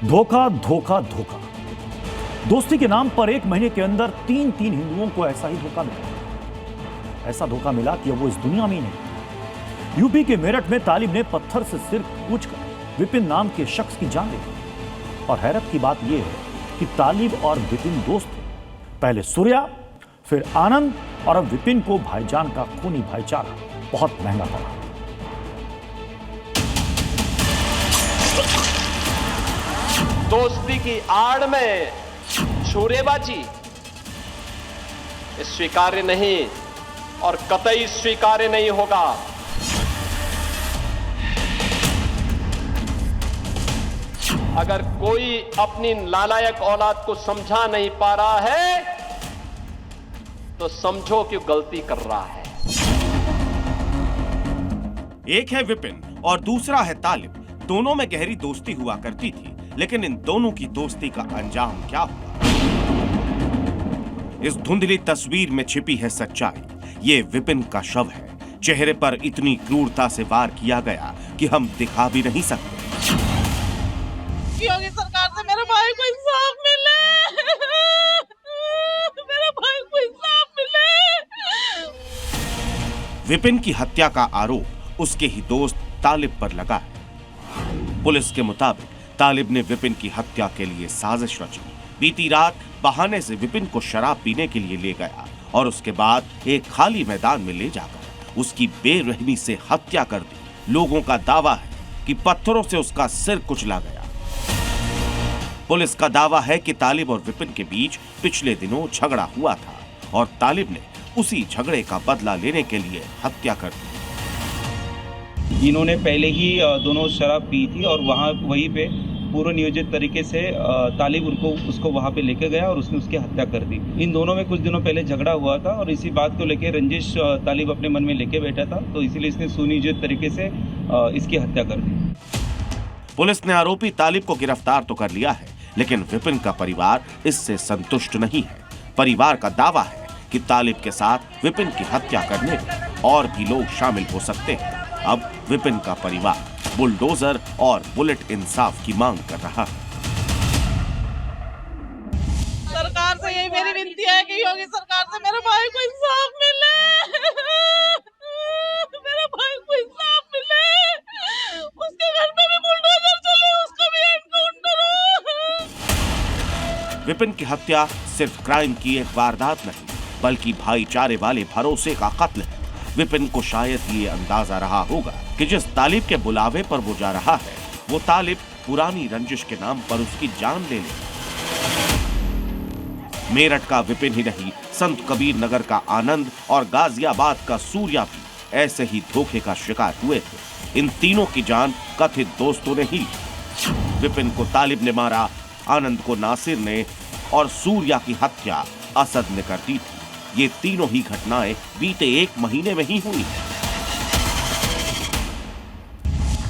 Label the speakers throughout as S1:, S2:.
S1: धोखा धोखा धोखा। दोस्ती के नाम पर 1 महीने के अंदर 3 हिंदुओं को ऐसा ही धोखा मिला। ऐसा धोखा मिला कि अब वो इस दुनिया में ही नहीं। यूपी के मेरठ में तालिब ने पत्थर से सिर कूचकर विपिन नाम के शख्स की जान ले ली। और हैरत की बात यह है कि तालिब और विपिन दोस्त थे। पहले सूर्या, फिर आनंद, और अब विपिन को भाईजान का खूनी भाईचारा बहुत महंगा पड़ा।
S2: दोस्ती की आड़ में छुरेबाजी स्वीकार्य नहीं और कतई स्वीकार्य नहीं होगा। अगर कोई अपनी नालायक औलाद को समझा नहीं पा रहा है तो समझो कि गलती कर रहा है।
S3: एक है विपिन और दूसरा है तालिब। दोनों में गहरी दोस्ती हुआ करती थी, लेकिन इन दोनों की दोस्ती का अंजाम क्या हुआ? इस धुंधली तस्वीर में छिपी है सच्चाई। ये विपिन का शव है। चेहरे पर इतनी क्रूरता से वार किया गया कि हम दिखा भी नहीं सकते।
S4: योगी सरकार से मेरे भाई को इंसाफ मिले। मेरे भाई को इंसाफ मिले।
S3: विपिन की हत्या का आरोप उसके ही दोस्त तालिब पर लगा है। पुलिस के मुताबिक तालिब ने विपिन की हत्या के लिए साजिश रची। बीती रात बहाने से विपिन को शराब पीने के लिए ले गया और उसके बाद एक खाली मैदान में ले जाकर उसकी बेरहमी से हत्या कर दी। लोगों का दावा है कि पत्थरों से उसका सिर कुचला गया। पुलिस का दावा है कि तालिब और विपिन के बीच पिछले दिनों झगड़ा हुआ था और तालिब ने उसी झगड़े का बदला लेने के लिए हत्या कर दी।
S5: इन्होंने पहले ही दोनों शराब पी थी और वहीं पे पूर्व नियोजित तरीके से तालिब उसको वहां पे लेके गया और उसने उसकी हत्या कर दी। इन दोनों में कुछ दिनों पहले झगड़ा हुआ था और इसी बात को लेके रंजिश तालिब अपने मन में लेके बैठा था, तो इसीलिए इसने सुनियोजित तरीके से इसकी हत्या कर दी।
S3: पुलिस ने आरोपी तालिब को गिरफ्तार तो कर लिया है, लेकिन विपिन का परिवार इससे संतुष्ट नहीं है। परिवार का दावा है कि तालिब के साथ विपिन की हत्या करने में और भी लोग शामिल हो सकते हैं। अब विपिन का परिवार बुलडोजर और बुलेट इंसाफ की मांग कर रहा है।
S4: सरकार से यही मेरी विनती है कि योगी सरकार से मेरे भाई को इंसाफ मिले। मेरे भाई को इंसाफ मिले। उसके घर पे भी बुलडोजर चले, उसको भी एनकाउंटर हो।
S3: विपिन की हत्या सिर्फ क्राइम की एक वारदात नहीं, बल्कि भाईचारे वाले भरोसे का कत्ल है। विपिन को शायद ये अंदाजा रहा होगा कि जिस तालिब के बुलावे पर वो जा रहा है, वो तालिब पुरानी रंजिश के नाम पर उसकी जान ले ले। मेरठ का विपिन ही नहीं, संत कबीर नगर का आनंद और गाजियाबाद का सूर्या भी ऐसे ही धोखे का शिकार हुए थे। इन तीनों की जान कथित दोस्तों ने ही ली। विपिन को तालिब ने मारा, आनंद को नासिर ने और सूर्या की हत्या असद ने कर दी थी। ये तीनों ही घटनाएं बीते 1 महीने में ही हुई।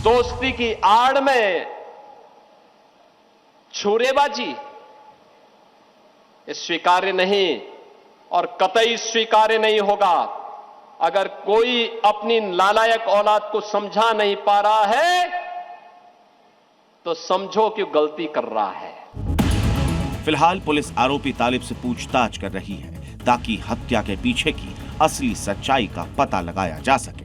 S2: दोस्ती की आड़ में छुरेबाजी स्वीकार्य नहीं और कतई स्वीकार्य नहीं होगा। अगर कोई अपनी नालायक औलाद को समझा नहीं पा रहा है तो समझो कि गलती कर रहा है।
S3: फिलहाल पुलिस आरोपी तालिब से पूछताछ कर रही है ताकि हत्या के पीछे की असली सच्चाई का पता लगाया जा सके।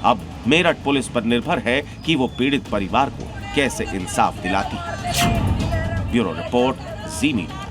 S3: अब मेरठ पुलिस पर निर्भर है कि वो पीड़ित परिवार को कैसे इंसाफ दिलाती है। ब्यूरो रिपोर्ट, जी मीडिया।